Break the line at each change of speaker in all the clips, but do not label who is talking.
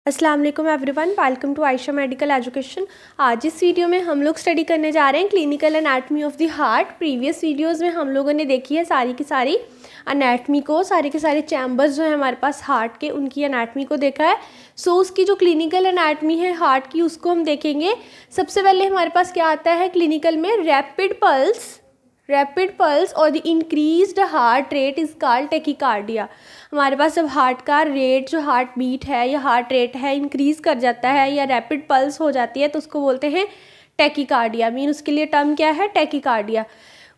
अस्सलाम वालेकुम everyone, welcome to Ayesha medical education. आज इस वीडियो में हम लोग स्टडी करने जा रहे हैं clinical anatomy of the heart. Previous videos में हम लोगों ने देखी है सारी की सारी एनाटमी को, सारे के सारे चैम्बर्स जो है हमारे पास हार्ट के, उनकी एनाटमी को देखा है। सो उसकी जो क्लिनिकल एनाटमी है हार्ट की, उसको हम देखेंगे। सबसे पहले हमारे पास क्या आता है क्लिनिकल में, रैपिड पल्स और the increased heart rate is called tachycardia. हमारे पास जब हार्ट का रेट, जो हार्ट बीट है या हार्ट रेट है, इंक्रीज़ कर जाता है या रैपिड पल्स हो जाती है तो उसको बोलते हैं टेकिकार्डिया। मीन उसके लिए टर्म क्या है, टेकिकार्डिया।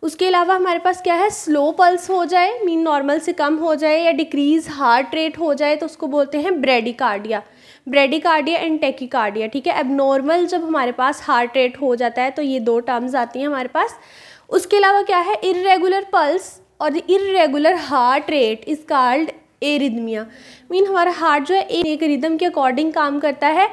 उसके अलावा हमारे पास क्या है, स्लो पल्स हो जाए, मीन नॉर्मल से कम हो जाए या डिक्रीज हार्ट रेट हो जाए तो उसको बोलते हैं ब्रेडिकार्डिया एंड टेकिकार्डिया। ठीक है, एबनॉर्मल जब हमारे पास हार्ट रेट हो जाता है तो ये दो टर्म्स आती हैं हमारे पास। उसके अलावा क्या है, इर्रेगुलर पल्स और irregular heart rate is called arrhythmia. Mean हमारा हार्ट जो है एक रिदम के अकॉर्डिंग काम करता है।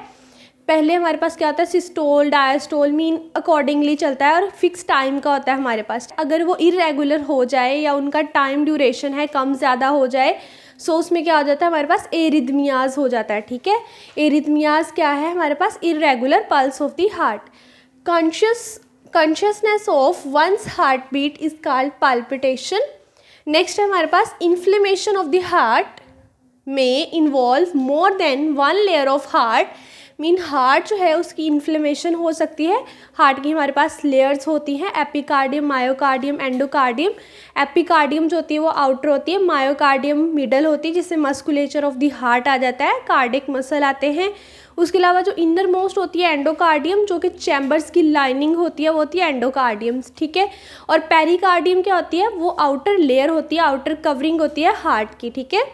पहले हमारे पास क्या होता है, सिस्टोल डायस्टोल, मीन अकॉर्डिंगली चलता है और फिक्स टाइम का होता है हमारे पास। अगर वो इर्रेगुलर हो जाए या उनका टाइम ड्यूरेशन है कम ज़्यादा हो जाए, सो उसमें क्या हो जाता है, हमारे पास एरिथमियाज हो जाता है। ठीक है, एरिथमियाज क्या है हमारे पास, irregular pulse of the heart. Consciousness of one's heartbeat is called palpitation. Next है हमारे पास, इन्फ्लेमेशन ऑफ द हार्ट में involve more than one layer of heart. Mean heart जो है उसकी इन्फ्लेमेशन हो सकती है। हार्ट की हमारे पास लेयर्स होती हैं, एपिकार्डियम, मायोकार्डियम, एंडोकार्डियम। एपिकार्डियम जो होती है वो आउटर होती है, मायोकार्डियम मिडल होती है, जिससे मस्कुलेचर ऑफ द हार्ट आ जाता है, कार्डिक मसल आते हैं। उसके अलावा जो इनर मोस्ट होती है एंडोकार्डियम, जो कि चैम्बर्स की लाइनिंग होती है, वो होती है एंडोकार्डियम्स। ठीक है, और पेरिकार्डियम क्या होती है, वो आउटर लेयर होती है, आउटर कवरिंग होती है हार्ट की। ठीक है,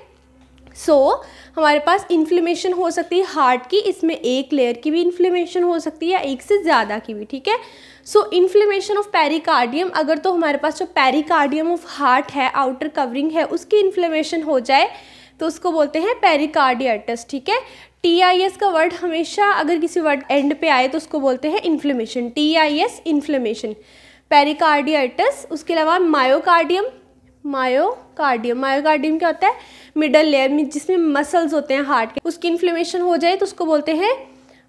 सो हमारे पास इन्फ्लेमेशन हो सकती है हार्ट की, इसमें एक लेयर की भी इन्फ्लेमेशन हो सकती है या एक से ज़्यादा की भी। ठीक है, सो इन्फ्लेमेशन ऑफ पेरिकार्डियम, अगर तो हमारे पास जो पेरिकार्डियम ऑफ हार्ट है, आउटर कवरिंग है, उसकी इन्फ्लेमेशन हो जाए तो उसको बोलते हैं पेरिकार्डियटिस। ठीक है, TIS का वर्ड हमेशा अगर किसी वर्ड एंड पे आए तो उसको बोलते हैं इन्फ्लेमेशन, TIS इन्फ्लेमेशन, पेरिकार्डियटिस। उसके अलावा मायोकार्डियम क्या होता है, मिडल लेयर में जिसमें मसल्स होते हैं हार्ट के, उसकी इन्फ्लेमेशन हो जाए तो उसको बोलते हैं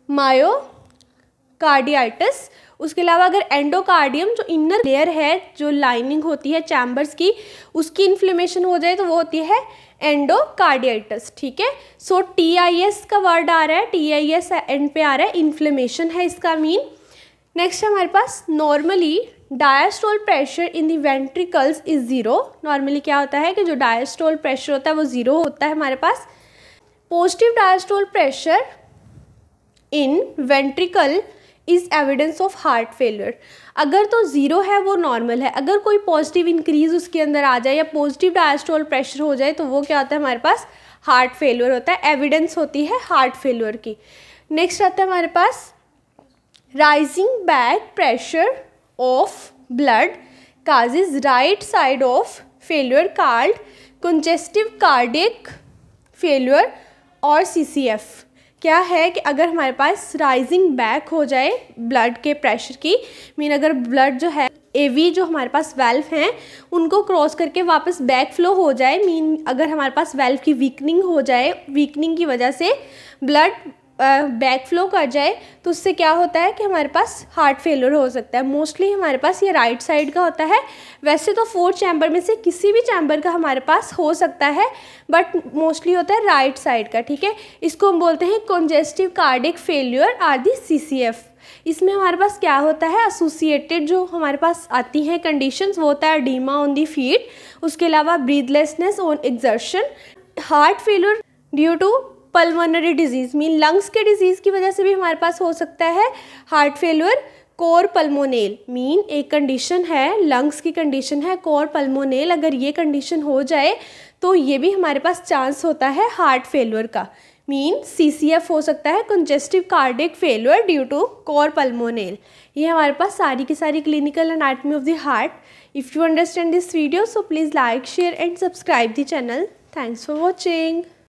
मायोकार्डियटिस। उसके अलावा अगर एंडोकार्डियम, जो इनर लेयर है, जो लाइनिंग होती है चैम्बर्स की, उसकी इन्फ्लेमेशन हो जाए तो वो होती है एंडोकार्डियटिस। ठीक है, सो TIS का वर्ड आ रहा है, TIS एंड पे आ रहा है, इन्फ्लेमेशन है इसका मीन। नेक्स्ट है हमारे पास, normally diastole pressure in the ventricles is zero. Normally क्या होता है कि जो डायस्टोल प्रेशर होता है वो ज़ीरो होता है हमारे पास। Positive diastole pressure in ventricle is evidence of heart failure. अगर तो ज़ीरो है वो नॉर्मल है, अगर कोई पॉजिटिव इंक्रीज उसके अंदर आ जाए या पॉजिटिव डायस्टोल प्रेशर हो जाए तो वो क्या होता है, हमारे पास हार्ट फेलियर होता है, एविडेंस होती है हार्ट फेलियर की। नेक्स्ट आता है हमारे पास, rising back pressure of blood causes right side of failure called congestive cardiac failure और CCF। क्या है कि अगर हमारे पास राइजिंग बैक हो जाए ब्लड के प्रेशर की, मीन अगर ब्लड जो है AV जो हमारे पास वेल्व हैं उनको क्रॉस करके वापस बैक फ्लो हो जाए, मीन अगर हमारे पास वेल्व की वीकनिंग हो जाए, वीकनिंग की वजह से ब्लड बैक फ्लो कर जाए तो उससे क्या होता है कि हमारे पास हार्ट फेलियर हो सकता है। मोस्टली हमारे पास ये राइट साइड का होता है, वैसे तो 4 चैम्बर में से किसी भी चैम्बर का हमारे पास हो सकता है, बट मोस्टली होता है राइट साइड का। ठीक है, इसको हम बोलते हैं congestive cardiac failure or the CCF। इसमें हमारे पास क्या होता है, एसोसिएटेड जो हमारे पास आती हैं कंडीशंस, वो होता है एडीमा ऑन दी फीट, उसके अलावा breathlessness on exertion, heart failure due to pulmonary disease, mean lungs के डिजीज़ की वजह से भी हमारे पास हो सकता है heart failure. Cor pulmonale, mean एक कंडीशन है, लंग्स की कंडीशन है कोर पल्मोनेल, अगर ये कंडीशन हो जाए तो ये भी हमारे पास चांस होता है हार्ट फेलियर का। मीन CCF हो सकता है, congestive cardiac failure due to cor pulmonale. ये हमारे पास सारी की सारी clinical anatomy of the heart. If you understand this video so please like, share and subscribe the channel. Thanks for watching.